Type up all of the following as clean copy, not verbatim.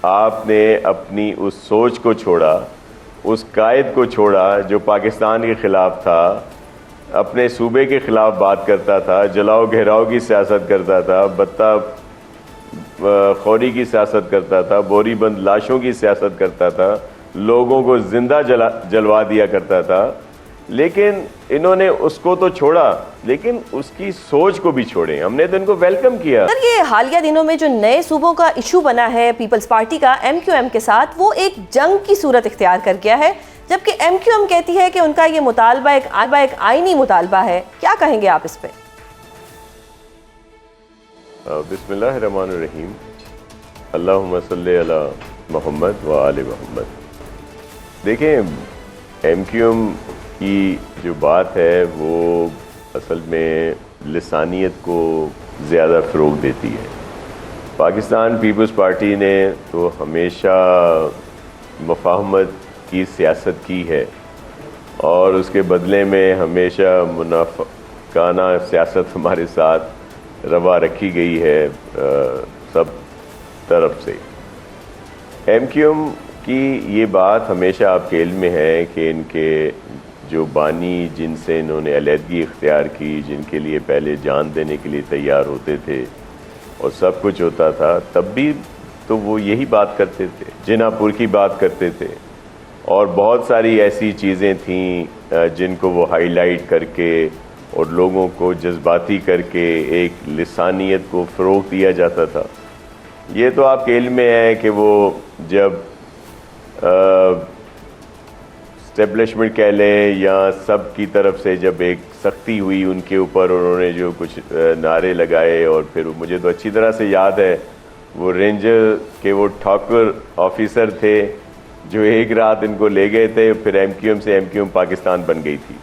آپ نے اپنی اس سوچ کو چھوڑا، اس قائد کو چھوڑا جو پاکستان کے خلاف تھا، اپنے صوبے کے خلاف بات کرتا تھا، جلاؤ گھیراؤ کی سیاست کرتا تھا، بتہ خوری کی سیاست کرتا تھا، بوری بند لاشوں کی سیاست کرتا تھا، لوگوں کو زندہ جلوا دیا کرتا تھا. لیکن انہوں نے اس کو تو چھوڑا لیکن اس کی سوچ کو بھی چھوڑے. ہم نے تو ان کو ویلکم کیا. سر یہ حالیہ دنوں میں جو نئے صوبوں کا ایشو بنا ہے پیپلز پارٹی کا ایم کیو ایم کے ساتھ، وہ ایک جنگ کی صورت اختیار کر گیا ہے، جبکہ ایم کیو ایم کہتی ہے کہ ان کا یہ مطالبہ ایک آئینی مطالبہ ہے. کیا کہیں گے آپ اس پہ؟ بسم اللہ الرحمن الرحیم. اللہم صلی علی محمد و آل محمد. دیکھیں، ایم کیو ایم کی جو بات ہے وہ اصل میں لسانیت کو زیادہ فروغ دیتی ہے. پاکستان پیپلز پارٹی نے تو ہمیشہ مفاہمت کی سیاست کی ہے اور اس کے بدلے میں ہمیشہ منافقانہ سیاست ہمارے ساتھ روا رکھی گئی ہے سب طرف سے. ایم کیو ایم کی یہ بات ہمیشہ آپ کے علم میں ہے کہ ان کے جو بانی جن سے انہوں نے علیحدگی اختیار کی، جن کے لیے پہلے جان دینے کے لیے تیار ہوتے تھے اور سب کچھ ہوتا تھا، تب بھی تو وہ یہی بات کرتے تھے، جنا پور کی بات کرتے تھے اور بہت ساری ایسی چیزیں تھیں جن کو وہ ہائی لائٹ کر کے اور لوگوں کو جذباتی کر کے ایک لسانیت کو فروغ دیا جاتا تھا. یہ تو آپ کے علم میں ہے کہ وہ جب اسٹیبلشمنٹ کہہ لیں یا سب کی طرف سے جب ایک سختی ہوئی ان کے اوپر، انہوں نے جو کچھ نعرے لگائے اور پھر مجھے تو اچھی طرح سے یاد ہے وہ رینجر کے وہ ٹھاکر آفیسر تھے جو ایک رات ان کو لے گئے تھے، پھر ایم کیو ایم سے ایم کیو ایم پاکستان بن گئی تھی.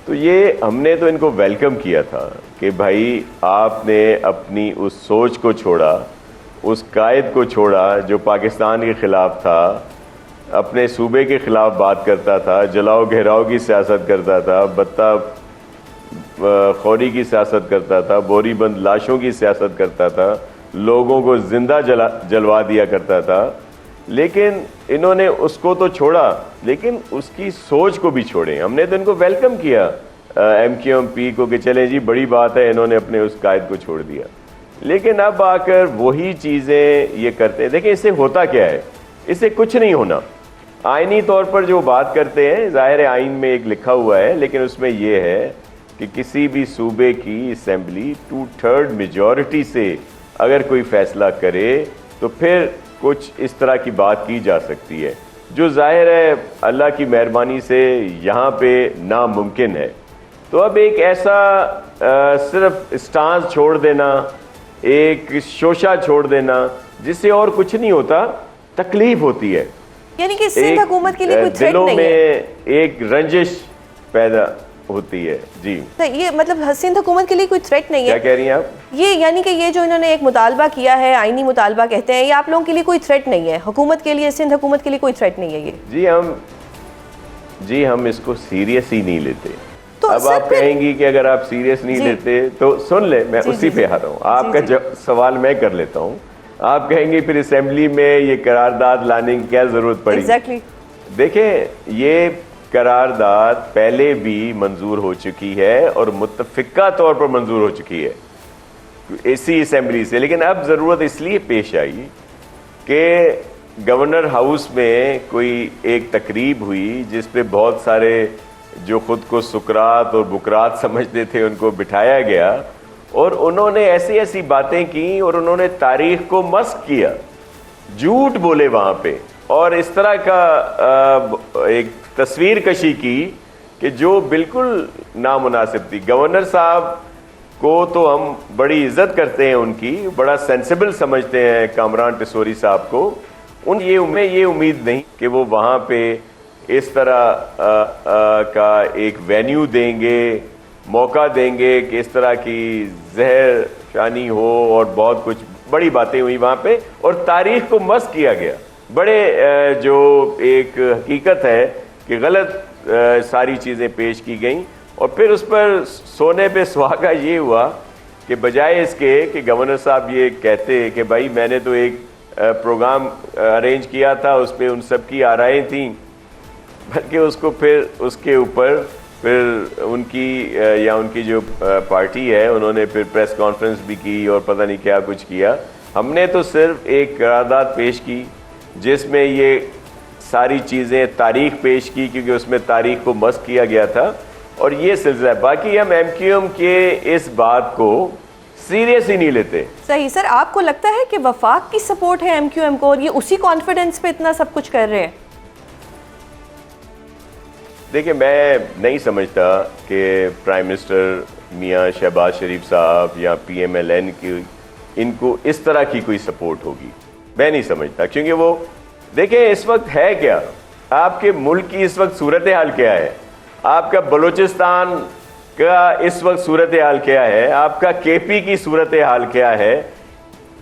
تو یہ ہم نے تو ان کو ویلکم کیا تھا کہ بھائی آپ نے اپنی اس سوچ کو چھوڑا، اس قائد کو چھوڑا جو پاکستان کے خلاف تھا، اپنے صوبے کے خلاف بات کرتا تھا، جلاؤ گھیراؤ کی سیاست کرتا تھا، بتہ خوری کی سیاست کرتا تھا، بوری بند لاشوں کی سیاست کرتا تھا، لوگوں کو زندہ جلوا دیا کرتا تھا. لیکن انہوں نے اس کو تو چھوڑا لیکن اس کی سوچ کو بھی چھوڑے. ہم نے تو ان کو ویلکم کیا ایم کیو ایم پی کو کہ چلیں جی بڑی بات ہے، انہوں نے اپنے اس قائد کو چھوڑ دیا. لیکن اب آ کر وہی چیزیں یہ کرتے ہیں. دیکھیں اس سے ہوتا کیا ہے، اس سے کچھ نہیں ہونا. آئینی طور پر جو بات کرتے ہیں، ظاہر آئین میں ایک لکھا ہوا ہے، لیکن اس میں یہ ہے کہ کسی بھی صوبے کی اسمبلی 2/3 میجورٹی سے اگر کوئی فیصلہ کرے تو پھر کچھ اس طرح کی بات کی جا سکتی ہے، جو ظاہر ہے اللہ کی مہربانی سے یہاں پہ ناممکن ہے. تو اب ایک ایسا صرف اسٹانس چھوڑ دینا، ایک شوشہ چھوڑ دینا جس سے اور کچھ نہیں ہوتا، تکلیف ہوتی ہے. یعنی کہ سندھ حکومت کے لیے کوئی تھریٹ دلوں نہیں میں ہے، ایک رنجش پیدا ہوتی ہے. جی یہ مطلب سندھ حکومت کے لیے کوئی تھریٹ نہیں ہے. کیا کہہ رہی ہیں آپ؟ یہ یعنی کہ یہ جو انہوں نے ایک مطالبہ کیا ہے، آئینی مطالبہ کہتے ہیں، یہ آپ لوگوں کے لیے کوئی تھریٹ نہیں ہے، حکومت کے لیے، سندھ حکومت کے لیے کوئی تھریٹ نہیں ہے یہ؟ جی ہم اس کو سیریس ہی نہیں لیتے. تو اب آپ کہیں گی کہ اگر آپ سیریس نہیں لیتے تو سن لیں، میں اسی پہ آ رہا ہوں. آپ کا سوال میں کر لیتا ہوں. آپ کہیں گے پھر اسمبلی میں یہ قرارداد لانے کی کیا ضرورت پڑی؟ دیکھیں یہ قرارداد پہلے بھی منظور ہو چکی ہے اور متفقہ طور پر منظور ہو چکی ہے اسی اسمبلی سے. لیکن اب ضرورت اس لیے پیش آئی کہ گورنر ہاؤس میں کوئی ایک تقریب ہوئی جس پہ بہت سارے جو خود کو سکرات اور بکرات سمجھتے تھے ان کو بٹھایا گیا اور انہوں نے ایسی ایسی باتیں کی اور انہوں نے تاریخ کو مسخ کیا، جھوٹ بولے وہاں پہ اور اس طرح کا ایک تصویر کشی کی کہ جو بالکل نامناسب تھی. گورنر صاحب کو تو ہم بڑی عزت کرتے ہیں، ان کی بڑا سینسیبل سمجھتے ہیں کامران ٹسوری صاحب کو. یہ امید نہیں کہ وہ وہاں پہ اس طرح کا ایک وینیو دیں گے، موقع دیں گے کہ اس طرح کی زہر شانی ہو اور بہت کچھ بڑی باتیں ہوئی وہاں پہ اور تاریخ کو مسخ کیا گیا. بڑے جو ایک حقیقت ہے کہ غلط ساری چیزیں پیش کی گئیں اور پھر اس پر سونے پہ سہاگا یہ ہوا کہ بجائے اس کے کہ گورنر صاحب یہ کہتے کہ بھائی میں نے تو ایک پروگرام ارینج کیا تھا اس پہ ان سب کی آرائیں تھیں، بلکہ اس کو پھر اس کے اوپر پھر ان کی یا ان کی جو پارٹی ہے انہوں نے پھر پریس کانفرنس بھی کی اور پتہ نہیں کیا کچھ کیا. ہم نے تو صرف ایک قرارداد پیش کی جس میں یہ ساری چیزیں تاریخ پیش کی، کیونکہ اس میں تاریخ کو مسخ کیا گیا تھا، اور یہ سلسلہ ہے. باقی ہم ایم کیو ایم کے اس بات کو سیریس ہی نہیں لیتے. صحیح سر، آپ کو لگتا ہے کہ وفاق کی سپورٹ ہے ایم کیو ایم کو اور یہ اسی کانفیڈنس پہ اتنا سب کچھ کر رہے ہیں؟ دیکھیں، میں نہیں سمجھتا کہ پرائم منسٹر میاں شہباز شریف صاحب یا پی ایم ایل این کی ان کو اس طرح کی کوئی سپورٹ ہوگی. میں نہیں سمجھتا، کیونکہ وہ دیکھیں اس وقت ہے کیا، آپ کے ملک کی اس وقت صورتحال کیا ہے، آپ کا بلوچستان کا اس وقت صورتحال کیا ہے، آپ کا کے پی کی صورتحال کیا ہے.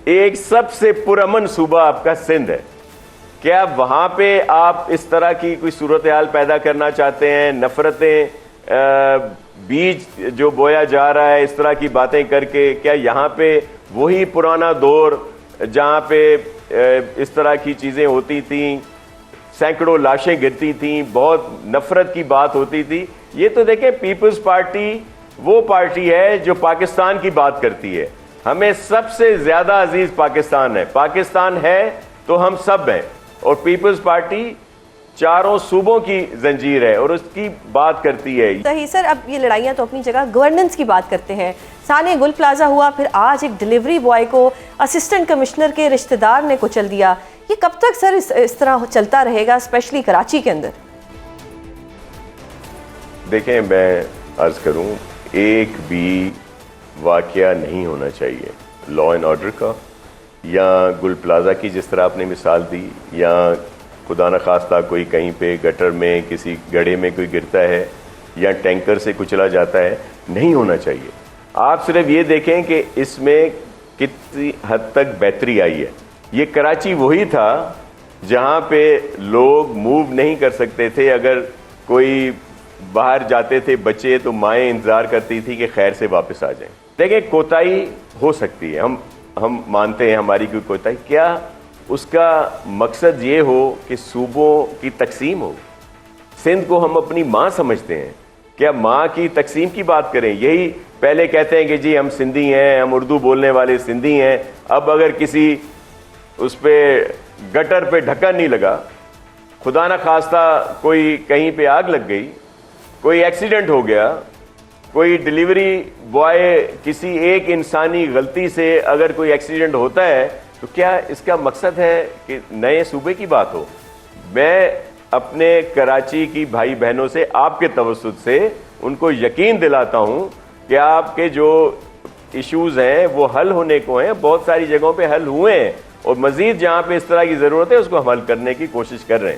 ایک سب سے پرامن صوبہ آپ کا سندھ ہے. کیا وہاں پہ آپ اس طرح کی کوئی صورتحال پیدا کرنا چاہتے ہیں؟ نفرتیں، بیج جو بویا جا رہا ہے اس طرح کی باتیں کر کے، کیا یہاں پہ وہی پرانا دور جہاں پہ اس طرح کی چیزیں ہوتی تھیں، سینکڑوں لاشیں گرتی تھیں، بہت نفرت کی بات ہوتی تھی؟ یہ تو دیکھیں پیپلز پارٹی وہ پارٹی ہے جو پاکستان کی بات کرتی ہے. ہمیں سب سے زیادہ عزیز پاکستان ہے. پاکستان ہے تو ہم سب ہیں، اور پیپلز پارٹی چاروں صوبوں کی زنجیر ہے اور اس کی بات کرتی ہے. صحیح سر، اب یہ لڑائیاں تو اپنی جگہ، گورننس کی بات کرتے ہیں. سانے گل پلازا ہوا، پھر آج ایک ڈیلیوری بوائے کو اسسٹنٹ کمشنر کے رشتہ دار نے کچل دیا. یہ کب تک سر اس طرح چلتا رہے گا، اسپیشلی کراچی کے اندر؟ دیکھیں، میں عرض کروں، ایک بھی واقعہ نہیں ہونا چاہیے لا اینڈ آرڈر کا، یا گل پلازا کی جس طرح آپ نے مثال دی، یا خدا نخواستہ کوئی کہیں پہ گٹر میں کسی گڑھے میں کوئی گرتا ہے یا ٹینکر سے کچلا جاتا ہے. نہیں ہونا چاہیے. آپ صرف یہ دیکھیں کہ اس میں کتنی حد تک بہتری آئی ہے. یہ کراچی وہی تھا جہاں پہ لوگ موو نہیں کر سکتے تھے. اگر کوئی باہر جاتے تھے بچے تو مائیں انتظار کرتی تھی کہ خیر سے واپس آ جائیں. دیکھیں، کوتاہی ہو سکتی ہے، ہم مانتے ہیں ہماری کوئی کوتاہی. کیا اس کا مقصد یہ ہو کہ صوبوں کی تقسیم ہو؟ سندھ کو ہم اپنی ماں سمجھتے ہیں، کیا ماں کی تقسیم کی بات کریں؟ یہی پہلے کہتے ہیں کہ جی ہم سندھی ہیں، ہم اردو بولنے والے سندھی ہیں. اب اگر کسی اس پہ گٹر پہ ڈھکن نہیں لگا، خدا نہ خواستہ کوئی کہیں پہ آگ لگ گئی، کوئی ایکسیڈنٹ ہو گیا، کوئی ڈیلیوری بوائے کسی ایک انسانی غلطی سے اگر کوئی ایکسیڈنٹ ہوتا ہے، تو کیا اس کا مقصد ہے کہ نئے صوبے کی بات ہو؟ میں اپنے کراچی کی بھائی بہنوں سے آپ کے توسط سے ان کو یقین دلاتا ہوں کہ آپ کے جو ایشوز ہیں وہ حل ہونے کو ہیں. بہت ساری جگہوں پہ حل ہوئے ہیں، اور مزید جہاں پہ اس طرح کی ضرورت ہے اس کو ہم حل کرنے کی کوشش کر رہے ہیں.